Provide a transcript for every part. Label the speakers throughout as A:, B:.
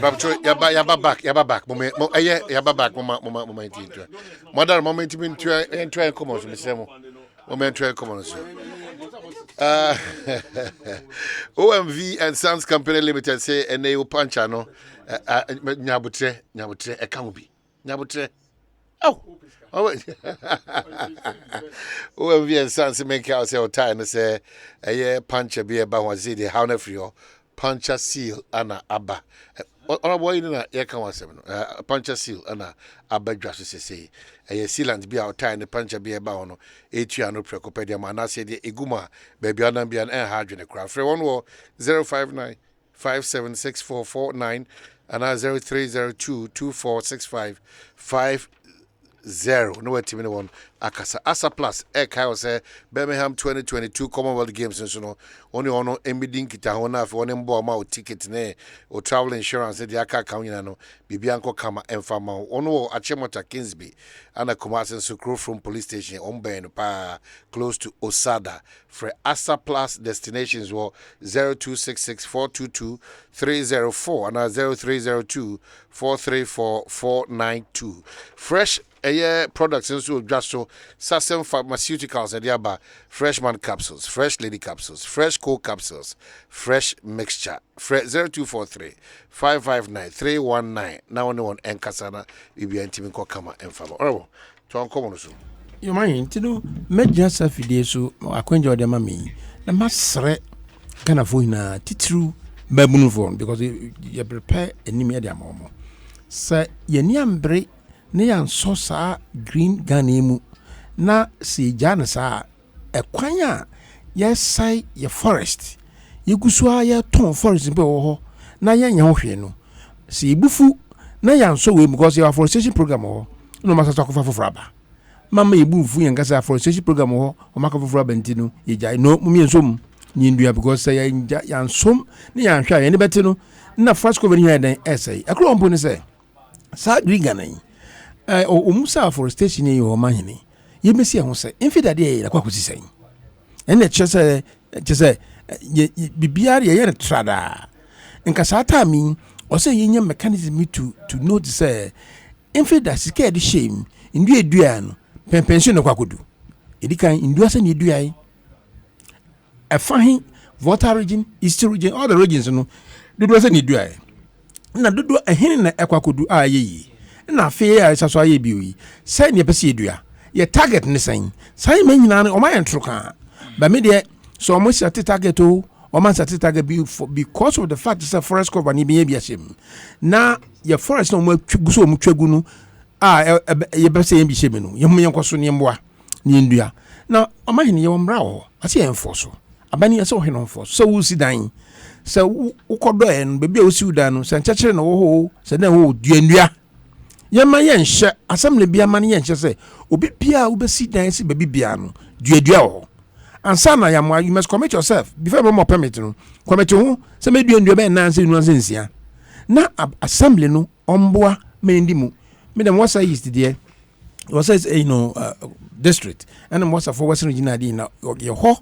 A: Babcho, yaba back. Moment. Mother, moment in try come on, Miss Samo. Moment try come on. OMV and Sons Company Limited say and they will punch no Nyabutre, a canopy. Nyabutre. Oh, OMV and Sons make out say time and say a year punch a beer by one city, how never you puncher seal Anna Abba. Or boy in a puncher seal Anna Abba Justice say a sealant be out time the puncher be about no Atiano Precopedia Mana say the Iguma baby Anna be an air hydrogen a craft. 059 576449 and 0302 2465 no what team one akasa asa plus eka say Birmingham 2022 Commonwealth Games nso no only ono embidin kita ho na afi one mbo ma o ticket ne o travel insurance the aka account nyina no bibia nko kama emfa ma ono Achemota Kingsby ana Kumasi nso crew from police station on ben pa close to Osada for asa plus destinations wo 0266422304 and 0302 434492 fresh products also just so Sassen Pharmaceuticals and the freshman capsules, fresh lady capsules, fresh cold capsules, fresh mixture, 0243 559 319. Now no one and Kasana will be intimate kama and famo. Oh, to uncommon so.
B: You mind to do major safety so acquaint your mammy. The master can avoid na titru babunu phone because you prepare any media momo. Sir, ye niambre. Ne yan so saa green Ghana mu na si jana saa ekwan a yesai ye forest yegusu a ye ton forest be wo ho na ye nya hwe no si ibufu na yan so we because your afforestation program ho no masa to kofa foforo aba mama ibufu yan kasa afforestation program ho o maka foforo aba ntino ye jai no mu mi nsom nyindua because say yan som ne yan hwa ye ne beti no na forest cover ni dan essay akro ompo ne say saa green Ghana Musa forestation in your money. You may see, I will say, infidade, like what was he saying? And the chess, Bibiari, a trada. And Casata mean, or say, in your mechanism to notice, infidade, scared shame, in do a duan, pension of what could do. It can induce any do a fine, water region, eastern region, all the regions, no, do was any do I. Now, do a hen and aqua could do, ye. Na fear is so ye bi say ne pese dua ye target ne sen say man nyina o ma yentroka ba me de so o mo set target o man set target because of the fact that forest cover ni bi asem na ye forest no mo guso mo twagu no ye be say bi sheme no ye mo yenkoso ne mboa ne ndua na o ma hene ye wo mra wo ase ye enforce abani ase wo hene enforce so wo si dan se wo kodo en be bia wo si udan no se nchekere no wo ho se na wo dua ndua Yama yenhye assembly bia ma ne yenhye se obi bia wo besi dan se baby bia no duadua ho ansa na yamwa you must commit yourself before mo permit no commit ho se me duandua be nan se nu nsia na assembly no omboa mendi mu me dem wasa east there wasa district and wasa for western region dey na ye ho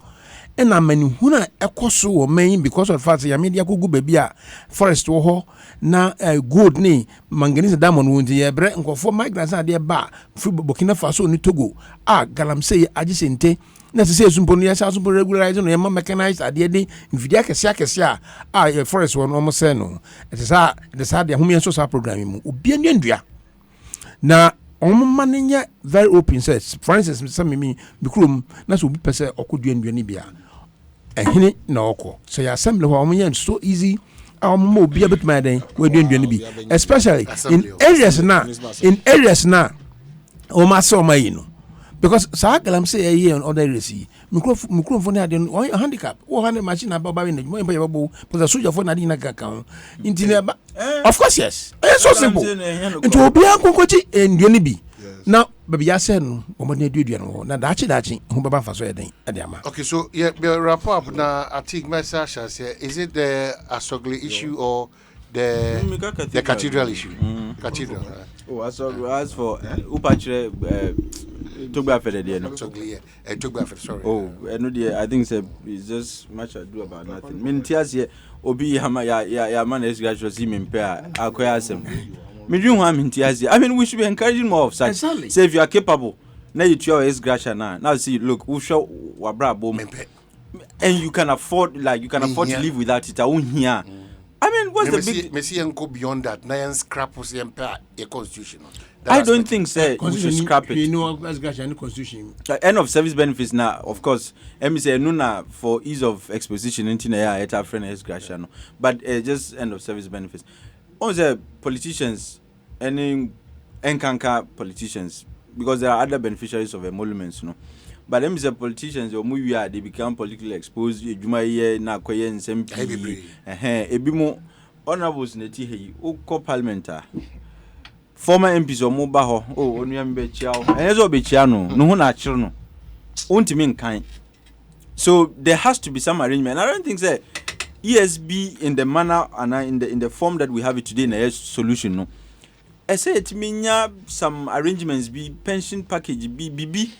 B: ena mani huna ekoso wo man because of the fact ya media kogu baby a forest wo ho na gold ni manganese diamond wonti ye bre nkofo migrants ade ba fu Burkina Faso ni Togo galamsey agisente na se sumpo no ya sa sumpo regularize no ya mechanized ade de nvidia kese a forest won omo se no it is de home so sa program mu obi ndua na omo manenya very open says for instance some me mikrom na so obi pese okodua ndua ni bia ehine na okọ so ya assembly ho omo yen so easy mo bia betuma den we duandua bi especially in areas na o ma so ma yi no because sa galam say here on other areas microphone for na den handicap o hand machine aba na mo empa yabo because soldier for na din na kaka intine of course yes it's so simple into obi ankokochi endua bi now baby ya say no o mo na duadua no na dachi ho baba fa so eden ade ama. Okay,
A: so yeah, wrap up na I think my Sasha say is it the Asogli issue or the cathedral issue? Cathedral.
C: Asogli as for upachre Togba Fede there no.
A: Asogli Togba Fede, sorry.
C: I know I think it's just much ado about nothing. Mean tears here obi ya man is gradually me pair akoya asem me dream one mintiazi. I mean we should be encouraging more of such.
B: Exactly.
C: Say if you are capable now you try is gradually now see look we show wabra bom and you can afford to live without it. I won't hear. I mean, what's the big?
A: Messi and go beyond that. Now scrap was the constitution.
C: I don't think so. We should scrap it.
B: You know, that's the constitution.
C: End of service benefits now, of course. Let me say, no, for ease of exposition, it's a friend is gradual. But just end of service benefits. All the politicians, any enkanka politicians, because there are other beneficiaries of emoluments, you know. But them is politicians or movie they become politically exposed. Juma ye na koye nsem pi. Ebi mo honorables neti he o co parliamentar. Former MPs or mo ba ho o onua mbe chia o. Enzo be chia no ho na akire no. Ontimi nkan. So there has to be some arrangement. I don't think say ESB in the manner and in the form that we have it today na solution no. I say it minya some arrangements be pension package be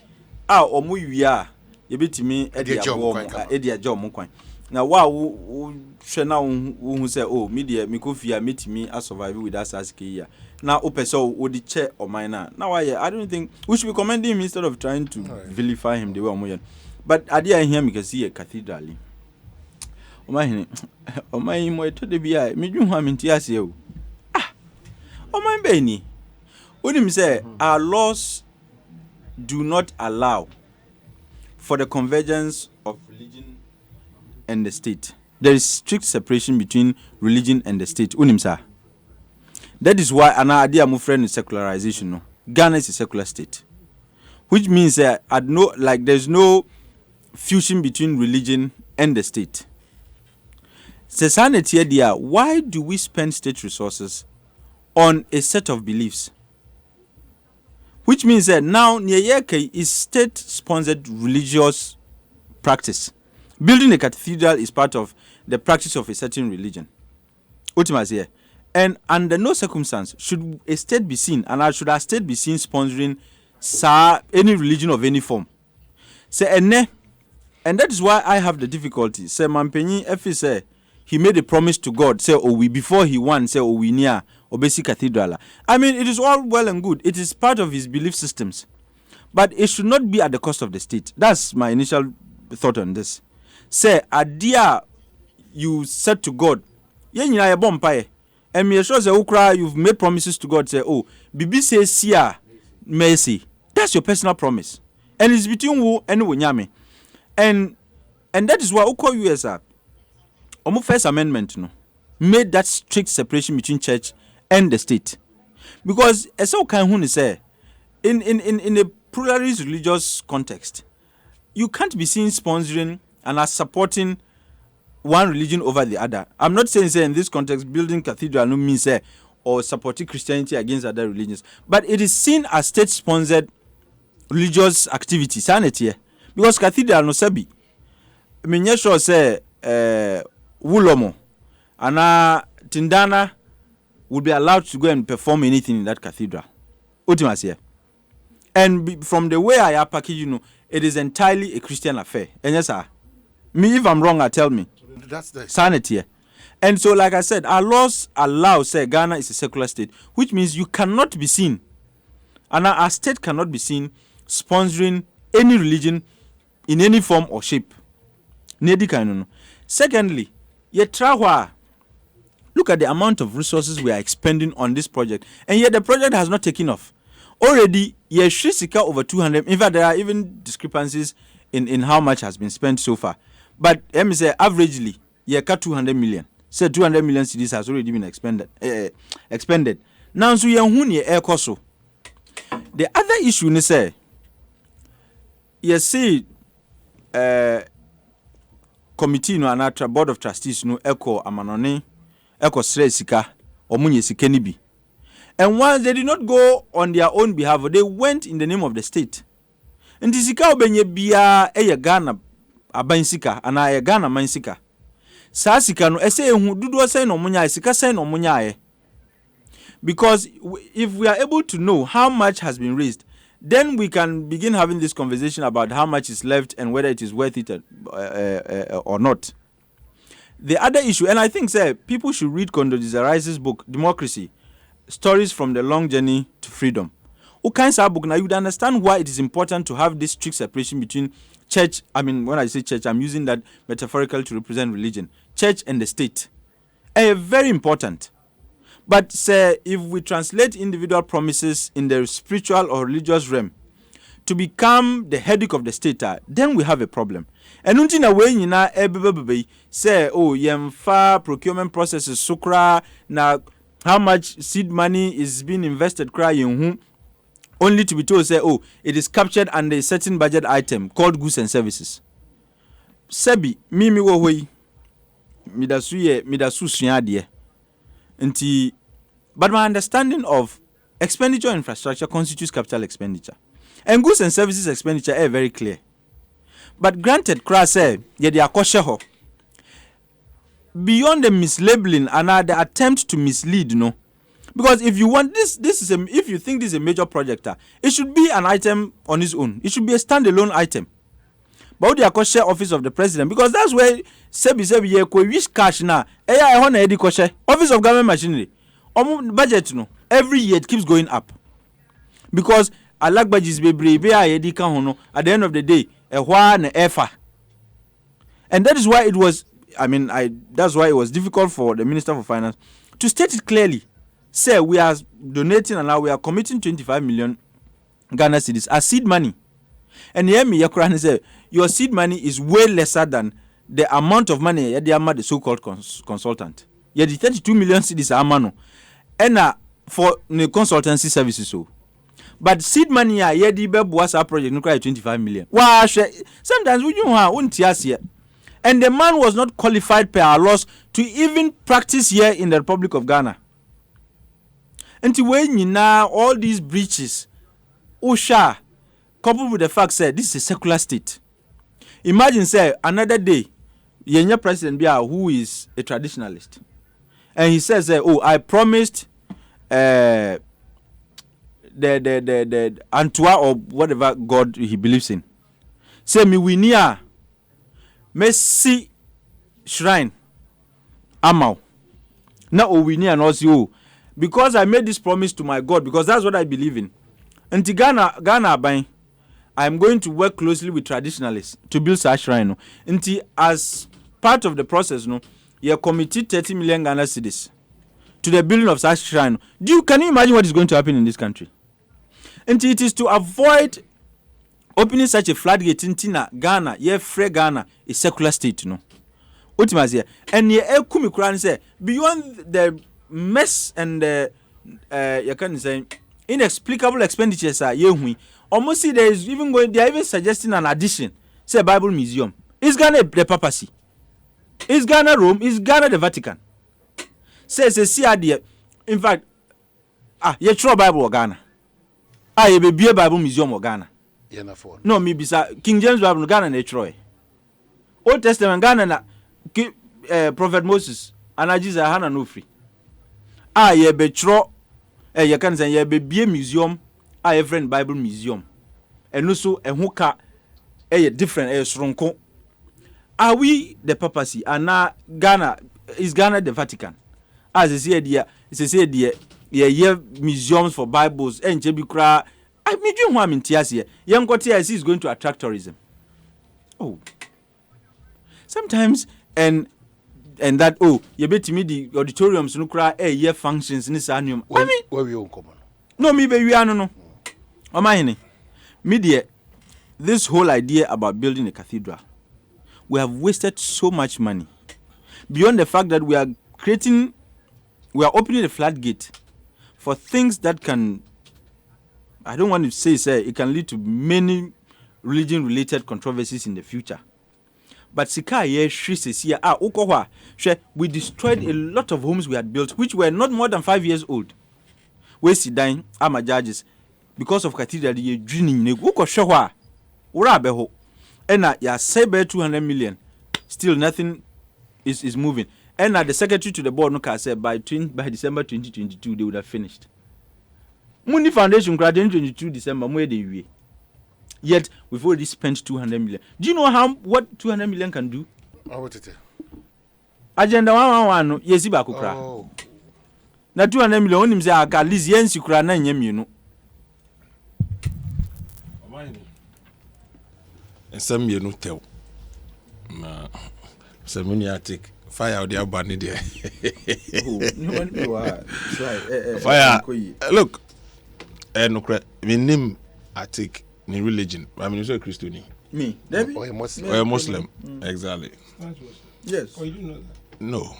C: omu wia yebetimi edia job mo kwan na wa wo hwe na wo say oh media me kofia metimi a survive with that ask here na opese wo di che oman na why I don't think we should be commending him instead of trying to vilify him the way omo. But adia here me can see a cathedral oman mo to de bia me dwu ho amenti ase o oman be ni onim say our laws do not allow for the convergence of religion and the state. There is strict separation between religion and the state. Unimsa. That is why an idea my friend is secularization. No? Ghana is a secular state, which means that there's no fusion between religion and the state. Society idea. Why do we spend state resources on a set of beliefs? Which means that now Nyeyeke is state-sponsored religious practice. Building a cathedral is part of the practice of a certain religion. Ultimately, and under no circumstance should a state be seen, and should a state be seen sponsoring any religion of any form. And that is why I have the difficulty. Say Mampenyi Efi say he made a promise to God. Say before he won. Say we near Obesi Cathedral. I mean, it is all well and good. It is part of his belief systems. But it should not be at the cost of the state. That's my initial thought on this. Say, Adia, you said to God, and me sure say, you've made promises to God. Say, Bibi says, Sia, mercy. That's your personal promise. And it's between you and Wunyame. And that is why Uko USA, First Amendment, no, made that strict separation between church and the state, because as so can say in a pluralist religious context, you can't be seen sponsoring and as supporting one religion over the other. I'm not saying in this context building cathedral no means or supporting Christianity against other religions, but it is seen as state-sponsored religious activity. Sanity, because cathedral no sabi. I mean, yes, sure say Wulomo and Tindana would be allowed to go and perform anything in that cathedral. Ultimately, and from the way I package, it is entirely a Christian affair. And yes, sir, me if I'm wrong, tell me.
A: That's the
C: sanity. And so, like I said, our laws allow, say, Ghana is a secular state, which means you cannot be seen, and our state cannot be seen sponsoring any religion in any form or shape. Secondly, look at the amount of resources we are expending on this project, and yet the project has not taken off. Already, Shisika over 200. In fact, there are even discrepancies in how much has been spent so far. But let me say, averagely, 200 million. Say 200 million cedis has already been expended. Now, so air coso. The other issue is say, see, committee no anatra board of trustees no echo amanone. Ekosika or Sikenibi. And once they did not go on their own behalf, they went in the name of the state. And the Sika Obenye Bia Ghana Abansika and I Ghana Mansika. Sasika no essay who do say no munya, Sika say no munya. Because if we are able to know how much has been raised, then we can begin having this conversation about how much is left and whether it is worth it or not. the other issue, and I think people should read Condoleezza Rice's book, Democracy, Stories from the Long Journey to Freedom. Book now, you would understand why it is important to have this strict separation between church. I mean, when I say church, I'm using that metaphorically to represent religion, church and the state. Very important. But if we translate individual promises in the spiritual or religious realm to become the headache of the state, then we have a problem. And until a way you know, say, oh, yemfa procurement processes, sukra, now how much seed money is being invested, crying, only to be told, say, oh, it is captured under a certain budget item called goods and services. Sebi, mimi wo hoi, midasu sunyadie. But my understanding of expenditure on infrastructure constitutes capital expenditure. And goods and services expenditure are very clear. But granted, beyond the mislabeling and the attempt to mislead, because if you want if you think this is a major project, it should be an item on its own. It should be a standalone item. But the share office of the president, because that's where sebi wish cash now. Office of government machinery. Budget every year it keeps going up. Because I like budgets at the end of the day, and that is why it was that's why it was difficult for the Minister for Finance to state it clearly. Say we are donating and now we are committing 25 million Ghana cedis as seed money. And hear me, say your seed money is way lesser than the amount of money the so-called consultant. Yeah, the 32 million cedis amano. And for the consultancy services so. But seed money the was our project 25 million. Wow, sometimes we won't here. And the man was not qualified per our laws to even practice here in the Republic of Ghana. And when you know all these breaches, Osha, coupled with the fact that this is a secular state. Imagine another day, Yenya President Bia, who is a traditionalist, and he says, "Oh, I promised the Antua or whatever God he believes in. Say me we near Messi shrine, Amau. Now we near also because I made this promise to my God because that's what I believe in. And Ghana buying." I am going to work closely with traditionalists to build such shrine. Until as part of the process, you committed 30 million Ghana cedis to the building of such shrine. Can you imagine what is going to happen in this country? Until it is to avoid opening such a floodgate in Ghana, free Ghana, a secular state, Ultimately, and ye say beyond the mess and the you can say inexplicable expenditures are almost see they are even suggesting an addition. Say Bible Museum. Is Ghana the papacy? Is Ghana Rome? Is Ghana the Vatican? See idea. In fact, you throw Bible or Ghana. You be a Bible Museum or Ghana. No, me bisa King James Bible Ghana na Troy. Old Testament Ghana na Prophet Moses and Jesus Hana no free. You be throw you can say you be a museum. A friend Bible Museum, and also a hooker, a different stronko. Are we the papacy? And now Ghana is Ghana the Vatican? As I said, yeah, museums for Bibles and Jebikra. I mean, you want Tiasia. Young Kotias is going to attract tourism. Oh, sometimes and that you bet me the auditoriums no cry year functions in this annual. I mean,
A: where we all come on.
C: No, me baby, no. Media, this whole idea about building a cathedral, we have wasted so much money. Beyond the fact that we are opening a floodgate for things that can, I don't want to say it can lead to many religion-related controversies in the future. But we destroyed a lot of homes we had built, which were not more than 5 years old. We see dying, I'm a judges. Because of cathedral, you're dreaming. You go show her. Urabeho. And ya say 200 million. Still nothing is moving. And the secretary to the board no said by December 2022 they would have finished. Mundi Foundation graduated 2022 December. Yet we've already spent 200 million. Do you know what 200 million can do? agenda 111 no yesi ba kokra na 200 million onim say aka lease yensi kura na nya mienu
D: ensem mienu tew na semuni atik fire out there bani there fire look no kra minim atik ni religion I mean so Christian
C: me Debbie
A: or a Muslim,
D: or a Muslim. Exactly.
C: yes
B: Oh, you didn't know that?
D: No.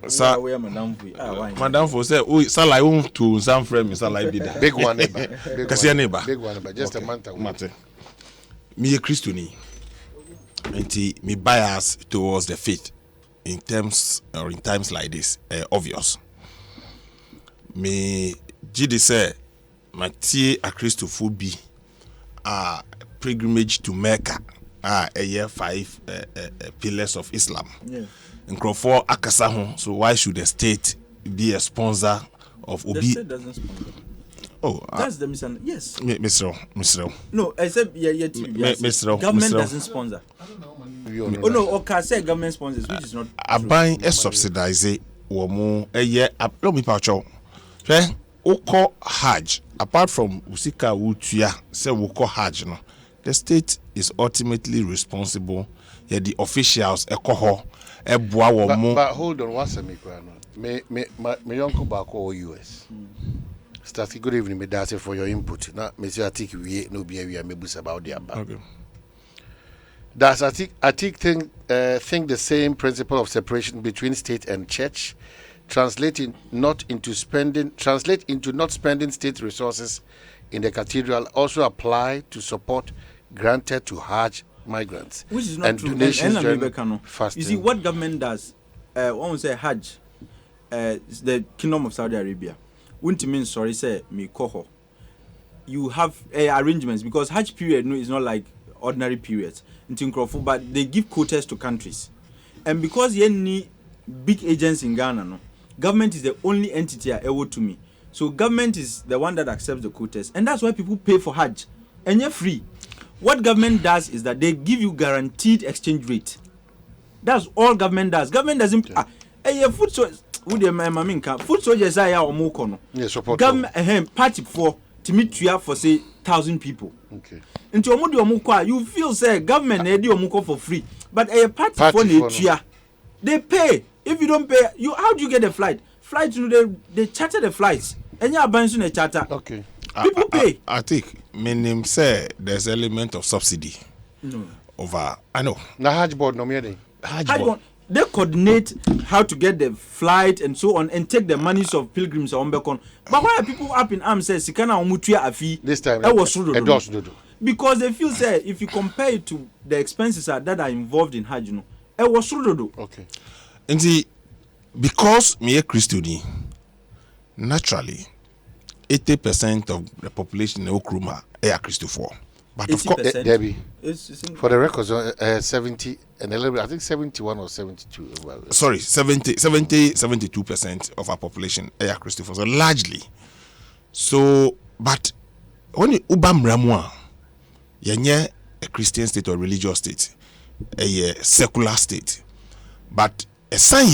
C: Sir, we are
D: Madam for say, "Oh, salai to some friend, salai be that."
A: big one neighbor. Big one, but just
D: Okay.
A: a month ago.
D: Mate. Me a Christian. And me bias towards the faith in times like this, obvious. Me Jide say, my tie a Christopher be a pilgrimage to Mecca. A year 5 pillars of Islam.
C: Yeah.
D: Nkrofo akasa ho, so why should the state be a sponsor of
C: The
D: Obi?
C: state doesn't sponsor.
D: Oh,
C: That's the misunderstanding. Yes.
D: Mr.
C: No, except
D: Mr.
C: government doesn't sponsor. Oh no, okay, say government sponsors, which is not
D: Aban e subsidize wo mo eye lo mi pa cho. Hwe ukọ Hajj apart from usika wutua say ukọ Hajj no. The state is ultimately responsible. Yeah, the officials ekoho eboa wo mo.
A: But hold on, what's a micro? Me uncle back all US. Start good evening, me that's it for your input. Now, Monsieur Atik, we no be we boost about the above.
D: Okay.
A: Does Atik think the same principle of separation between state and church translate into not spending state resources in the cathedral also apply to support granted to Hajj migrants,
C: which is not
A: and
C: true.
A: donations
C: And
A: during fasting?
C: You see what government does, one will say Hajj, the Kingdom of Saudi Arabia. Wouldn't mean sorry say me koho. You have arrangements because Hajj period is not like ordinary periods in Crawford, but they give quotas to countries, and because you need big agents in Ghana, no government is the only entity able to me. So government is the one that accepts the quotas, and that's why people pay for Hajj, and you're free. What government does is that they give you guaranteed exchange rate. That's all government does. Government doesn't. Food so food soldiers are our mokono.
A: Yes, support.
C: Government party for to meet you for say 1,000 people.
A: Okay.
C: Into omudi you feel say government edi omuko for free, but a party for
A: for
C: they pay. If you don't pay, how do you get the flight? Flights, they charter the flights, and you are buying a charter.
A: Okay.
C: People pay.
D: I think meaning say there's element of subsidy.
C: No.
D: Over. I know.
A: Na Hajj board no me
D: Hajj
C: Hajj
D: board.
C: board, they coordinate how to get the flight and so on and take the monies of pilgrims on Bekon. But why are people up in arms say Sikana Omutua Afi?
A: This time
C: Because they feel say if you compare it to the expenses that are involved in Hajj, it was Sudodo.
A: Okay.
D: And see, because me a Christian, naturally 80% of the population in Okruma are Christopher. But of course,
A: Debbie, for the records, 70 and a little bit, I think 71 or 72. Well,
D: sorry, 72% of our population are Christopher. So largely. So, but when you Ubam Ramwa, you're a Christian state or religious state, a secular state. But a sign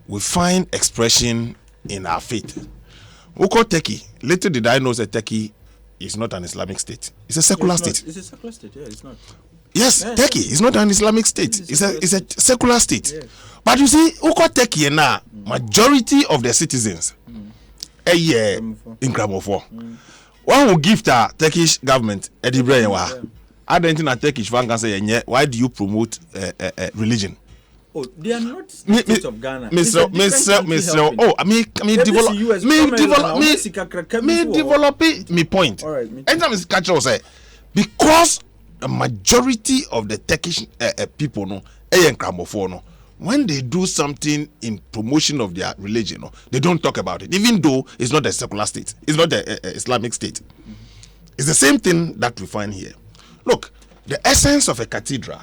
D: we find expression in our faith. We call Turkey. Little did I know that Turkey is not an Islamic state. It's a secular state.
C: It's a secular state, yeah, it's not.
D: Yes,
C: Yeah,
D: Turkey is not an Islamic state. It's a secular state. Yeah. But you see, we call Turkey now, majority of the citizens a year in Gramofo. One will give the Turkish government a debrief. I don't think a Turkish fan can say, why do you promote religion?
C: Oh, they are not states of Ghana.
D: Mr. Oh, develop me point.
C: All right.
D: Anytime is catch us say because a majority of the Turkish people no, when they do something in promotion of their religion, they don't talk about it, even though it's not a secular state, it's not an Islamic state. It's the same thing that we find here. Look, the essence of a cathedral.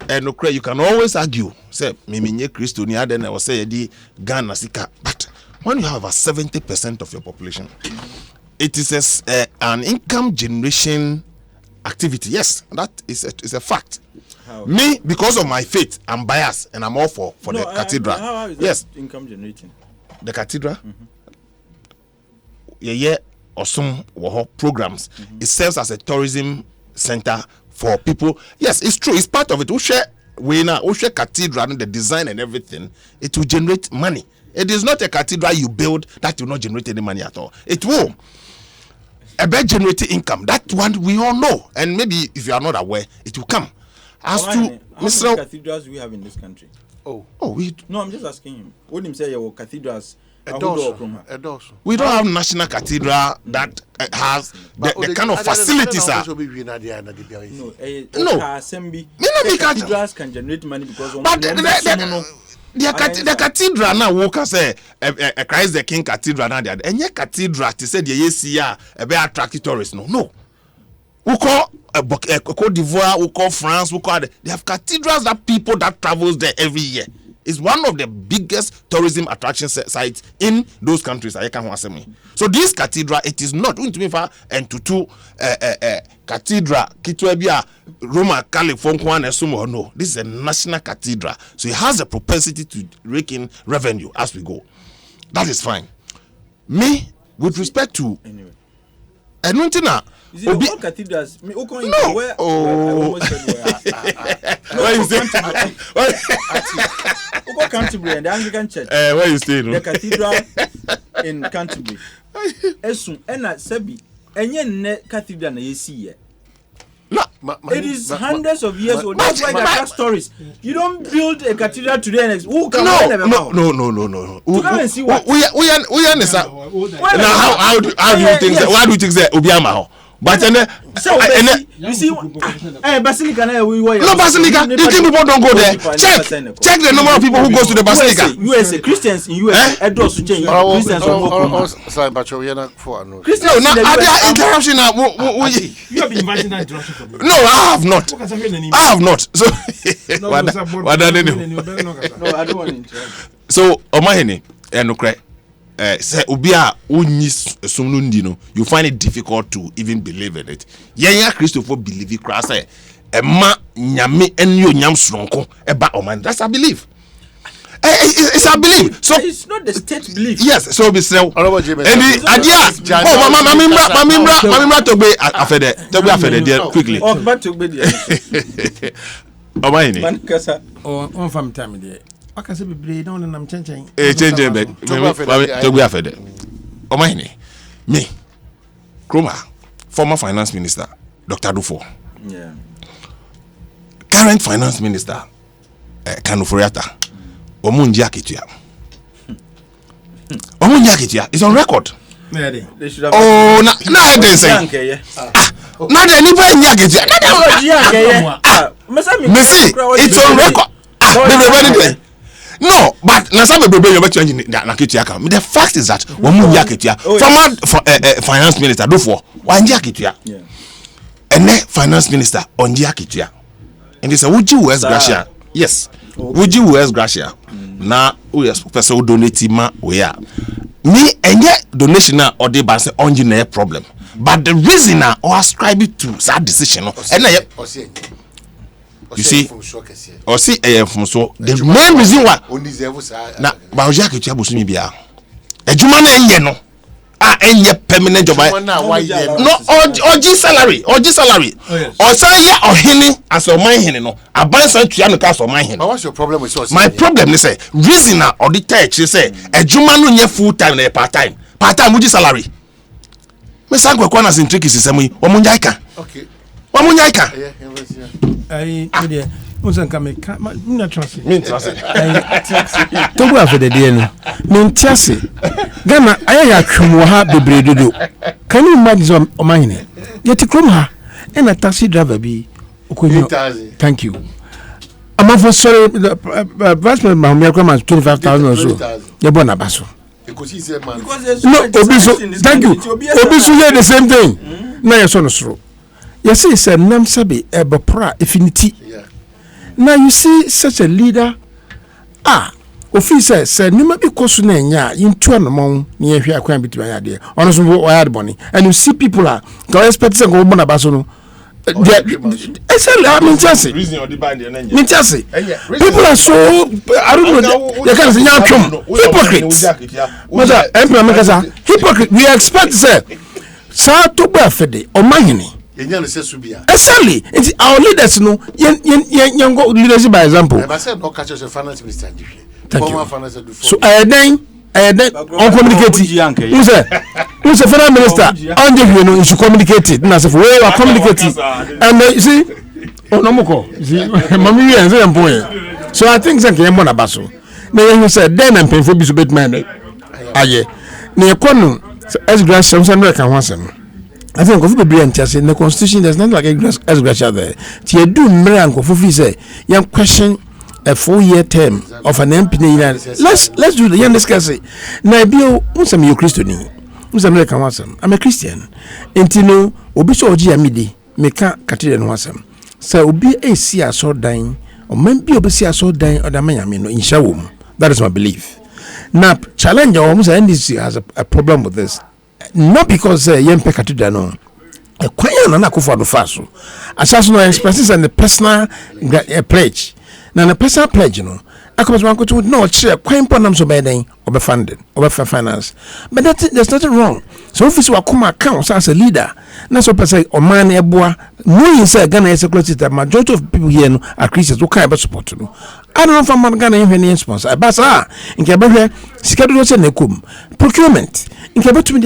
D: And okay, you can always argue, say, Miminye Christo, ni adene or say di Ghana sika. But when you have a 70% of your population, it is an income generation activity. Yes, that is a fact. Me, because of my faith, I'm biased and I'm all for the cathedral.
C: How is
D: yes.
C: that income generating?
D: The cathedral? Yeah, or some programs. It serves as a tourism center for people. Yes, it's true. It's part of it. We share cathedral and the design and everything. It will generate money. It is not a cathedral you build that will not generate any money at all. It will. About generating income. That one we all know. And maybe if you are not aware, it will come. As
C: How many cathedrals do we have in this country?
D: No,
C: I'm just asking him. Wouldn't him say your cathedrals?
A: We
D: don't have national cathedral that has the kind of facilities.
C: Cathedrals can generate money because
D: the cathedral now work as a Christ the King cathedral now there. And yet cathedral to say the year a very attractive tourists. No. We call Cote d'Ivoire, we call France, they have cathedrals that people that travels there every year. It's one of the biggest tourism attraction sites in those countries. So this cathedral, it is not going to be far and to two cathedral, Kitwebia, Roma, California, and Sumo. No, this is a national cathedral. So it has a propensity to rake in revenue as we go. That is fine. Me, with respect to Enuntina.
C: Is it all cathedrals? No.
D: Where you stay?
C: Canterbury and the Anglican Church.
D: Where you stay?
C: The cathedral in Canterbury. Esun ena sebi enye ne cathedral na yesi ye. It is hundreds of years old. That's why there are stories. You don't build a cathedral today and who can
D: no.
C: To come and see what?
D: We understand. Now how do you think that? Why do you think that Obiama? But
C: you see, Basilica.
D: No Basilica. You think people don't go there? Check the number of people who goes to the Basilica.
C: USA Christians in USA. Christians
D: No, now are there interruption now?
B: You have been inviting that interruption from me.
D: No, I have not. So
C: No, I don't want to interrupt.
D: So Omahene enokre say obia onyi sumnu ndi no, you find it difficult to even believe in it. Yenya Christopher believe cra say ema nyame enyo nyam soronko eba oman. That's a belief. It's a belief. So
C: it's not the state belief.
D: Yes, so be say and the idea mamimra to be afede there quickly.
C: Oh, but to be there.
D: Omahene
C: Mankasa
B: on fam time there. Akase bebre don nam chenchen.
D: Chenchen be to be afede. Omahene me Kroma, former finance minister Dr. Dufo.
C: Yeah.
D: Current finance minister Kanuforiata. Omunja Kitia. It's on record.
C: They should have.
D: Oh, now they say. Now they never Yakitia. It's on record. No, but Nasabe Bebe you're changing Nakitia. The fact is that Omunja Kitia, former finance minister Dufo, Wanja Kitia. And then finance minister on Yakitia. And they say, would you West Gracia? Yes. Would you West Gracia? Now we are person who donate ma we are. Me enye donation na or dey ban on you problem. But the reason I ascribe it to that decision you see or see from so the main reason why na ba oja ke tua bosumi bia ejuma na enye no enye permanent job no oji salary or say ya ohini as o man hini no aban san tua no ka so man hini.
A: But what's your problem with us?
D: My problem is say reason na or the church say ejuma no nye full time na part time oji salary me san kwakwa na centric system yi wo munjai ka
A: Okay.
D: wo munjai ka
B: media unsan ka me na trust
D: me trust
B: to go after the day no me ntiase Ghana aya twumwo ha bebre dodo. Can you imagine Omahene yeti krom ha and a taxi driver be thank you. I'm for sorry vice president Mahmoud Kramas 25,000 or so you born abaso
A: Ekosiisen man.
B: no obiso thank you obiso hear the same thing na your son sro you see say nam sabe ebopra infinity. Now you see such a leader officer said nima bi koso na nya yintu anomon na yehwe akwan bitima ya de ono so wo yard money and you see people are go expect say go born abaso no Exactly, I mean, just people are so, I don't know, they can't say, hypocrites. Hypocrite, we expect, sir, Sa to be fede o mahini. Exactly. It's our leaders no young leaders by example.
A: I said no catch your finance minister.
B: Thank you. So then on communicate. Who's a finance minister? On the you know you should communicate it. Na say we are communicating. And you see no moko. See mami we say point. So I think say yemo na baso. Na you said then and painful be so bit man. Aye. Na ekono as grass something like can want some. I think of be in the constitution there's not like as grass there. Ti do mre anko fofi say you question a 4-year term of an MP. Let's do the discuss it. Na bio unsam you Christian. Unsam like can want some. I'm a Christian. Entino obi so oji amidi meka cathedral no wasam. Say obi e see aso dan or man bi obi see aso dan or da man yame no insha wo. That is my belief. Now, challenge almost NDC has a problem with this. Not because Yempe Cathedral no. A choir na kufa do faso. Asas no expresses and the personal pledge. Now the personal pledge no. Akomas man ko to no share kwan ponam so beden obe funding, obe finance. But there's nothing wrong. So if you come account as a leader, na so person o man eboa, no say Ghana is a close the majority of people here no are Christians who can support no. I don't know if I'm Ghana any sponsor. But in Quebec, schedule say nekum procurement. In Quebec to me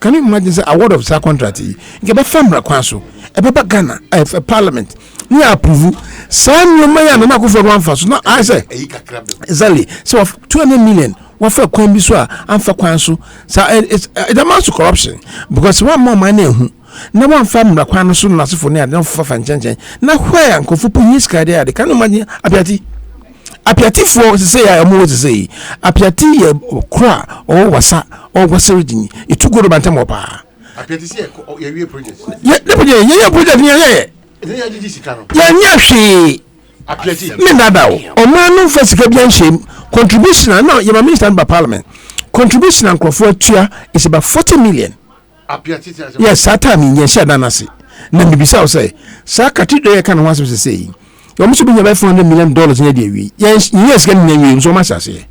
B: can you imagine say award of sa contract? In Quebec family kwanso. E baba Ghana a parliament. We approve. Some no man na go for one first. No, I say exactly. So of 200 million. What for kwan bi so a amfa kwan so. So it amounts to corruption because one more money na one family kwan so na so for na don fa nchenchen. Na where ankofo police card there. They can imagine apiati for say I am what to say. Apiati kra or wasa or wasirigini. It took go to bantam opa.
A: Apiati say your project.
B: Yeah, the project yeah. Yeah, Apiati. Me nada o man no first Caribbean shame contribution now you minister by parliament. Contribution and crofo is about 40 million.
A: Apiati.
B: Yes, sata mi yen share danasi. Na bibisa say, sa cathedral can want to say. You must be about $400 million in a day. Yes, can name so much as here.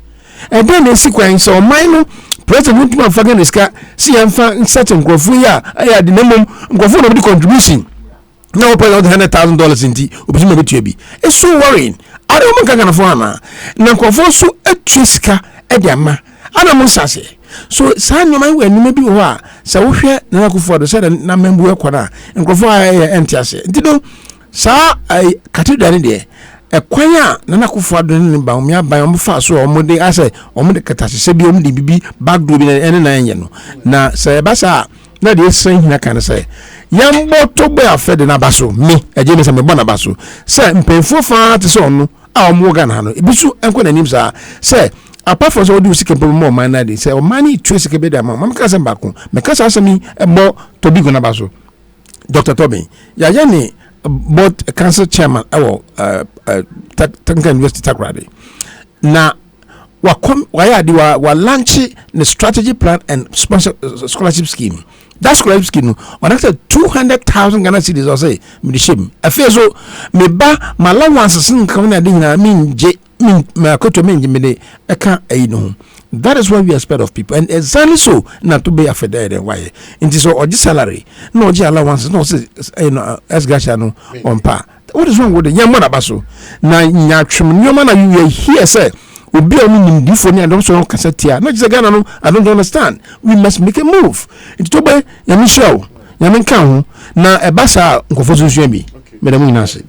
B: And then the sequence so mine President Woodman Fagan is see and find certain Grofuya. I had the minimum Grofu of the contribution. Now pay out $100,000 in tea, Ubima Tubi. It's so worrying. I don't want to afford now. Grofu a triska Ediama. I don't want to say. So, sign your mind when you may be wa. So, we share Naku for the said and Namembu Quana and Grofu Entiase. Did you? Sa I cathedral there. A choir nana kufa don ba umia ba am fa so omode ase omode katase se bi omde bibi back do bi na enye no na se ba sa na de san hina kan se yambo to be afede na baso me eje me se me bona baso se mpenfo fa te so no a omo ga na no ebisu enko na nim sa se apart from so do sike po mo man na de se o mani twe sike be da ma ka se ba ko me ka sa mi ebo to bi go na baso Dr. Toby ya ni board council chairman Tanka University Takrade. Now, wa launch the strategy plan and sponsor scholarship scheme. That scholarship scheme on actually 200,000 Ghana cedis or say me shame. I feel so me ba my allowance sin come na din na mean me ko to me de e kan ayi no. That is what we expect of people, and exactly so. Not to be affected why. It is all the salary, no allowance, no as Gashano on par. What is wrong with the young man abaso? Now, your man, you hear say, will be only different and also cassette. Not just again, I don't understand. We must make a move. It's to be Yamisho, Yamin Kang, now a bassa, Kofosu Shemi, Madame Nasi.